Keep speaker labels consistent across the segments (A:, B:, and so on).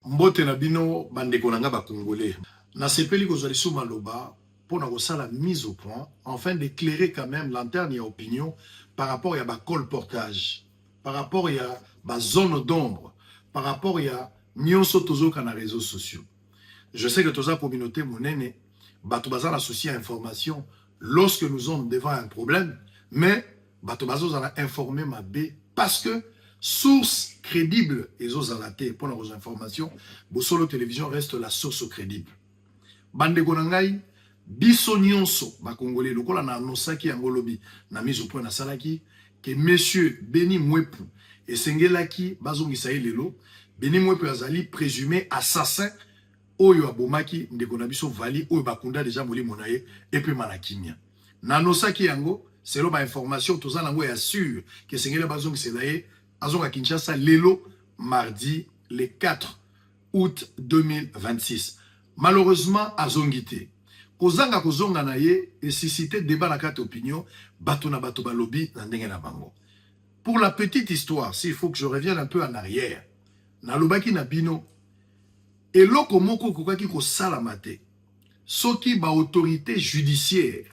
A: Mbote na bino bandeko nanga ba congolais. Na sepeli kozali sou maloba pour la mise au point afin d'éclairer quand même lanterne et opinion par rapport à ba colportage, par rapport à ba zone d'ombre, par rapport à nyonso tozoka na réseaux sociaux. Je sais que toza communauté monene bato baza associé à information lorsque nous sommes devant un problème, mais bato bazo za informer ma B parce que source crédible et zozalate pour nos informations, Bosolo Télévision reste la source crédible. Bande Gonangai, biso nyonso ba congolais lokola na nosaki angolobi na mise au point na salaki que monsieur Beni Mwepu et Sengelaki bazongisa lelo Beni Mwepu azali présumé assassin oyo abomaki ndeko na biso vali oyo bakunda déjà moli monaye et puis malakimia. Na nosaki yango selon ma information toza nango ya sûr que Sengela bazongisa Azonga Kinshasa, Lelo, mardi, le 4 août 2026. Malheureusement, Azongité. Kozanga kozonga na ye et suscité débat na carte opinion, bato na bato balobi na ndenge na bango. Pour la petite histoire, s'il faut que je revienne un peu en arrière, na lobaki na bino, et loko moko kokaki ko salamate, soki ba autorité judiciaire,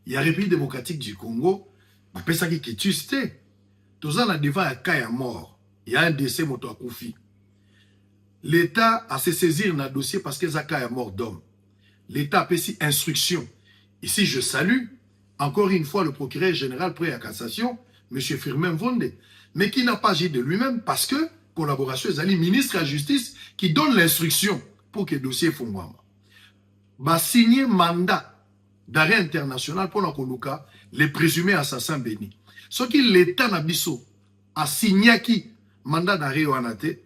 A: ya République démocratique du Congo, ba pesaki kitusté. Toza na devant un cas à mort. Il y a un décès moto akoufi. L'État a se saisir dans le dossier parce que Zaka est mort d'homme. L'État a fait instruction. Ici, je salue encore une fois le procureur général prêt à cassation, M. Firmin Vonde, mais qui n'a pas agi de lui-même parce que collaboration est allée ministre de la Justice qui donne l'instruction pour que le dossier soit va signer mandat d'arrêt international pour la les présumés assassins bénis. Ce qui l'État nabiso a signé qui mandat d'arrêt au anate,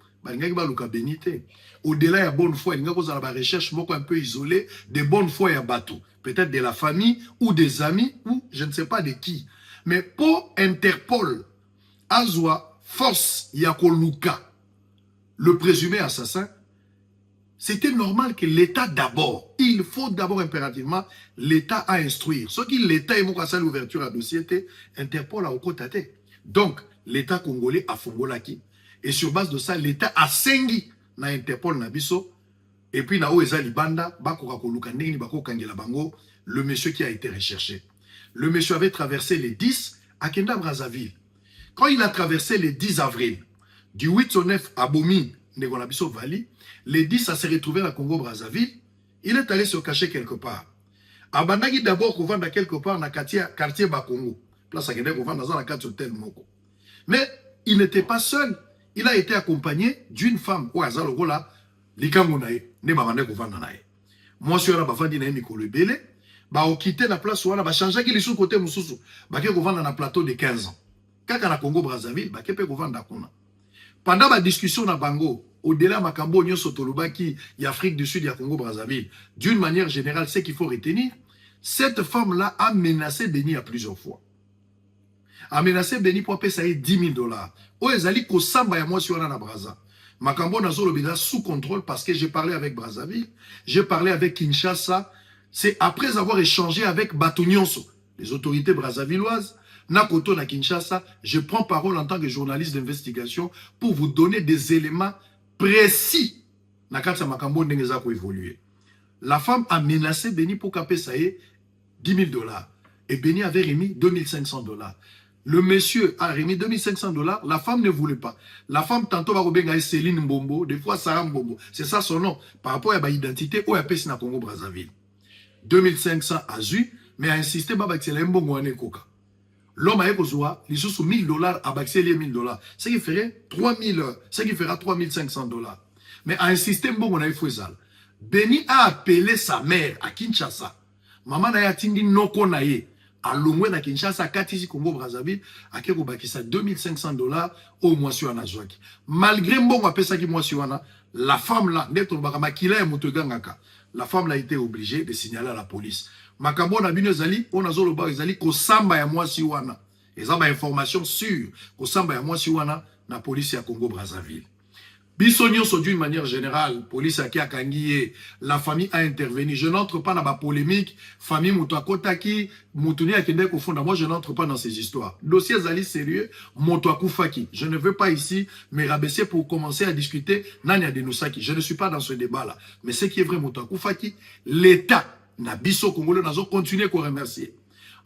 A: au-delà de bonne foi, il y a une recherche un peu isolée de bonne foi et bateau. Peut-être de la famille ou des amis ou je ne sais pas de qui. Mais pour Interpol, Azwa, force Yakoluka, le présumé assassin, c'était normal que l'État d'abord, il faut d'abord impérativement l'État à instruire. Ce qui l'État est mon l'ouverture à dossier, Interpol a okotate. Donc, l'État congolais a fongolaki. Et sur base de ça, l'État a sengi na Interpol na biso. Et puis, na oeza libanda, le monsieur qui a été recherché. Le monsieur avait traversé les 10 à Kenda Brazzaville. Quand il a traversé les 10 avril, du 8 au 9 à Bomi, Negonabiso Vali, les 10 à se retrouver à Congo-Brazzaville, il est allé se cacher quelque part. Abandaki d'abord qu'on vende quelque part dans le quartier Bakongo. Place à Kenda qu'on vend dans un hôtel Moko. Mais il n'était pas seul. Il a été accompagné d'une femme. Ou Azalogola, Likangonae, ne babande qu'on vend nae. Moi, je suis là, bafandi na Mikolo Bele, ba o quitté la place ou ba changer qui sous côté mususu, ba ke qu'on vend dans un plateau de 15 ans. Kaka na Congo-Brazzaville, ba ke pe qu'on vend d'akuna. Pendant la discussion na Bango, au-delà de Makambo, Nyosotolobaki, y Afrique du Sud, y a Congo-Brazzaville, d'une manière générale, ce qu'il faut retenir, cette femme-là a menacé Beni à plusieurs fois. A menacé Beni pour payer 10 000 $. Oh, ezali ko samba ya moi sur la Brazza. Makambo na zolobida sous contrôle parce que j'ai parlé avec Brazzaville, j'ai parlé avec Kinshasa. C'est après avoir échangé avec Batonyonso, les autorités brazzavilloises, Nakoto na Kinshasa, je prends parole en tant que journaliste d'investigation pour vous donner des éléments précis. Nakatsa Makambo Ndengeza pour évoluer. La femme a menacé Beni pour qu'elle paye 10 000 $. Et Beni avait remis 2500 $. Le monsieur a remis 2500 $. La femme ne voulait pas. La femme, tantôt, va rebenga Céline Mbombo, des fois Sarah Mbombo. C'est ça son nom. Par rapport à l'identité, ou à Pessina Congo Brazzaville. 2500 à Zu, mais a insisté, Baba Xela Mbongo Ane Koka. L'homme a besoin, il sous 1000 $, à baxer les 1000 $. Ce qui ferait 3000, ce qui fera 3500 $. Mais a insisté, bon, on a fait ça. Beni a appelé sa mère à Kinshasa. Maman a attendu noko naye. À l'omwe na Kinshasa, Katisi Congo Brazzaville, à Keko Bakisa 2500 $ au mois sur Anazouaki. Malgré bon appel ça qui mois sur la femme là, d'être Bakamakila et Motogangaka. La femme là a été obligée de signaler à la police. Makambo na bino zali, on a zolo ba zali ko samba ya moi si wana. Et ça ba information sûre ko samba ya moi si wana na police ya Congo Brazzaville. Bissonio, d'une manière générale, police a kangiye, la famille a intervenu. Je n'entre pas dans la polémique, famille Moutouakotaki, Moutouni Akendek au fond. Moi, je n'entre pas dans ces histoires. Dossier Zali sérieux, Moutouakoufaki. Je ne veux pas ici me rabaisser pour commencer à discuter Nanya Denosaki. Je ne suis pas dans ce débat-là. Mais ce qui est vrai, Moutouakoufaki, l'État n'a biso Congolais n'a continué à remercier.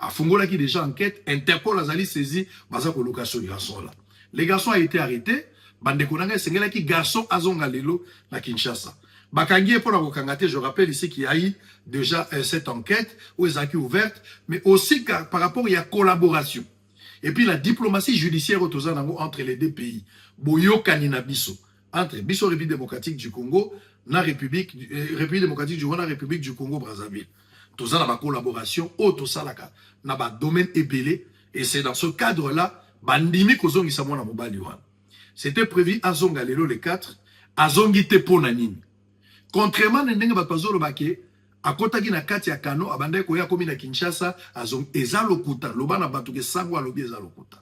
A: À Fongola qui déjà enquête, Interpol a Zali saisi, Bazako location du garçon là. Les garçons ont été arrêtés. Bande konanga sengela ki garçon azonga lelo na Kinshasa. Bakangie pour la kokangate, je rappelle ici qu'il y a eu déjà cette enquête où ils ont été ouvertes, mais aussi par rapport il y a collaboration. Et puis la diplomatie judiciaire entre les deux pays. Boyo kanina biso entre biso République démocratique du Congo na République démocratique du Congo na République du Congo Brazzaville. Tout ça la collaboration auto salaka na ba domaine ébélé et c'est dans ce cadre-là bandimi kozongi samona mobali wana. C'était prévu à Zongalelo le 4, à Zongite Ponanine. Contrairement à Ndenge Batazolo Bake, à Kotaki na Kati ya Kano, à Bandeko Koya Komi na Kinshasa, à Zong Eza Lokuta, Lobana Batuke Sangwa Lobi Eza Lokuta.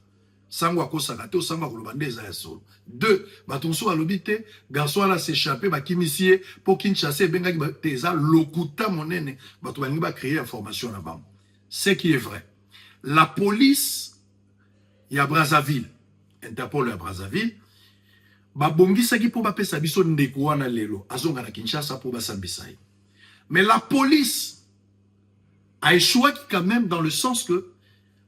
A: Sangwa Kosakate, Sangwa Kolobande Eza Solo. Deux, Batonso a lobité, garçon a s'échappé, Bakimisie, pour Kinshasa, Bengaki Eza Lokuta Monene, Batouani va créer information là-bas. Ce qui est vrai. La police, il y a Brazzaville, Interpol à Brazzaville, babongisaki po bapesa biso ndeko wana lelo azonga na Kinshasa po basambisai. Mais la police a échoué quand même dans le sens que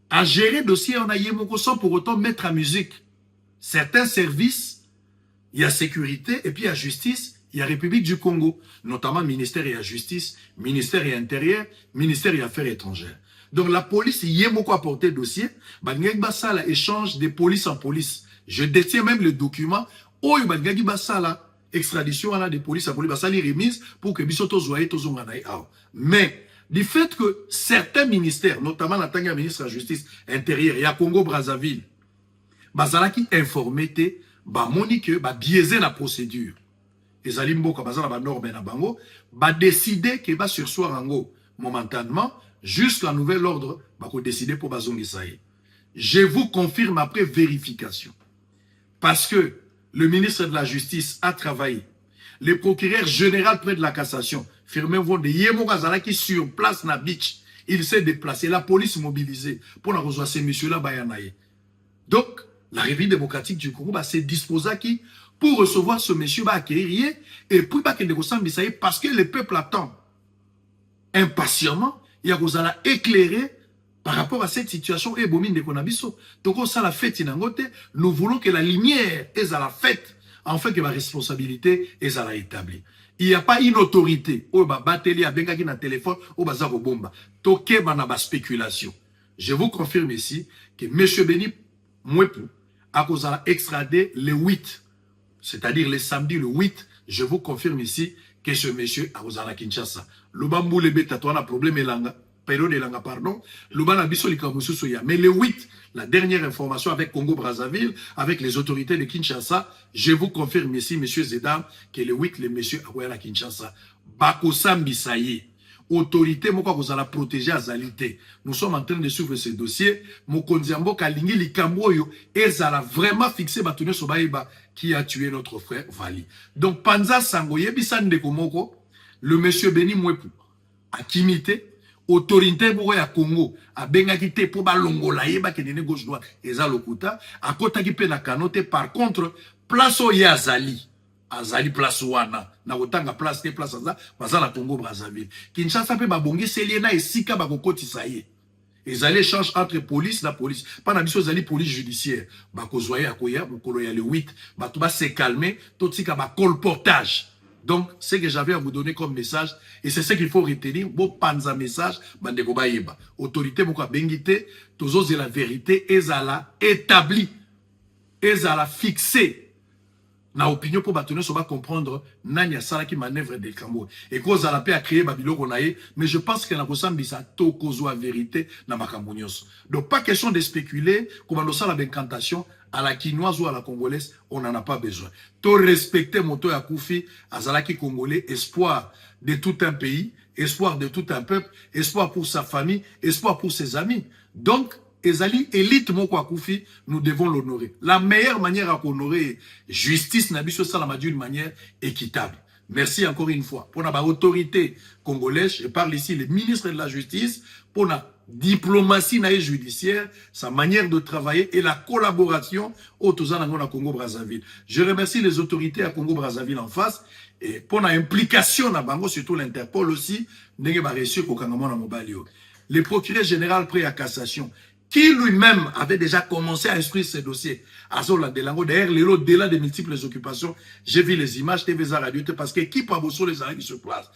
A: à gérer dossier en ayemoko sans pour autant mettre en musique certains services, il y a sécurité et puis il y a justice, il y a République du Congo, notamment ministère et la justice, ministère et intérieur, ministère et affaires étrangères. Donc la police y a beaucoup apporté dossier, bangek basala échange de police en police. Je détiens même le document où il y a une extradition de police à police, basali remise pour que bisoto zoye to zonganaï. Mais du fait que certains ministères, notamment la tanga ministre de la justice intérieure et à Congo Brazzaville, basala qui informé te, ba moni que ba biaiser la procédure. Et zalimbo ka basala ba norme na bango, ba décider que ba sursoir ango momentanément jusqu'à nouvel ordre, ba ko décider pour bazongi saï. Je vous confirme après vérification. Parce que le ministre de la Justice a travaillé. Le procureur général près de la cassation, Firmin Vonde, Yemo Kazala qui sur place na beach, il s'est déplacé, la police mobilisée pour la rejoindre ces messieurs-là, Bayanaye. Donc, la République démocratique du Congo s'est disposée qui pour recevoir ce monsieur, acquérir et puis parce que le peuple attend impatiemment, il y a Gozala éclairé par rapport à cette situation, nous voulons que la lumière est à la fête, afin que la responsabilité est à la établie. Il n'y a pas une autorité, téléphone, spéculation. Je vous confirme ici que M. Beni Mouepou a extradé le 8, c'est-à-dire le samedi le 8, je vous confirme ici que ce monsieur a Kinshasa. Le bambou le bétatouana problème est là. Période de langa, pardon, mais le 8, la dernière information avec Congo Brazzaville, avec les autorités de Kinshasa, je vous confirme ici, monsieur Zedam, que le 8, le monsieur Aouela Kinshasa, Bakosambi Saye, autorité, moi, vous allez protéger Azalité. Nous sommes en train de suivre ce dossier, Mokondiambo Kalingi Likamboyo, et ça a vraiment fixé Batoune Sobaïba, qui a tué notre frère Vali. Donc, Panza Sangoye, Bissan de Komoko, le monsieur Beni Mouepou, a kimité, autorité pour ya Congo a bengaki te pour balongola yeba ke nene gauche droite eza lokuta a kota ki pe na kanote. Par contre place o ya azali place wana na otanga place te place za bazala Congo Brazzaville Kinshasa pe babongi seliena esika bakokotisa ye ezali échange entre police na police pas na biso ezali police judiciaire bakozwaye akoya mokolo ya le 8 bato ba se calmer totika ba colportage. Donc, ce que j'avais à vous donner comme message, et c'est ce qu'il faut retenir, bon panza message, bande kobayeba. Autorité moko bengite, tous la vérité, ezala établi, ezala fixé. Na opinion pour bâtonner, ça va comprendre, nanya sala qui manœuvre des cambos. Et cause à la paix à créer babilo konaye, mais je pense que na kosambi sa to kozo a vérité na makambonios. Donc, pas question de spéculer, comme on a la bécantation, à la quinoise ou à la congolaise, on n'en a pas besoin. To respecter moto ya Koufi, azalaki congolais, espoir de tout un pays, espoir de tout un peuple, espoir pour sa famille, espoir pour ses amis. Donc, ezali élite moko akufi, nous devons l'honorer. La meilleure manière à honorer justice na biso salama d'une manière équitable. Merci encore une fois pour la autorité congolaise. Je parle ici le ministre de la Justice pour la diplomatie judiciaire, sa manière de travailler et la collaboration au Congo-Brazzaville. Je remercie les autorités à Congo-Brazzaville en face et pour l'implication na bango, surtout l'Interpol aussi, le procureur général prêt à cassation, qui lui-même avait déjà commencé à instruire ces dossiers. D'ailleurs, au-delà des multiples occupations, j'ai vu les images TV Radio parce que qui pas besoin les arrêts sur place.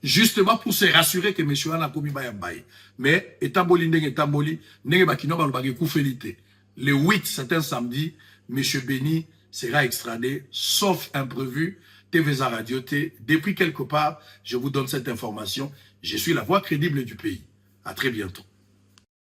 A: Justement pour se rassurer que M. Anna Komi Bayambaye. Mais, etamboli, nenge bakino balobage koufelite. Le 8, c'est un samedi, M. Béni sera extradé, sauf imprévu. TV Radio T. Depuis quelque part, je vous donne cette information. Je suis la voix crédible du pays. À très bientôt.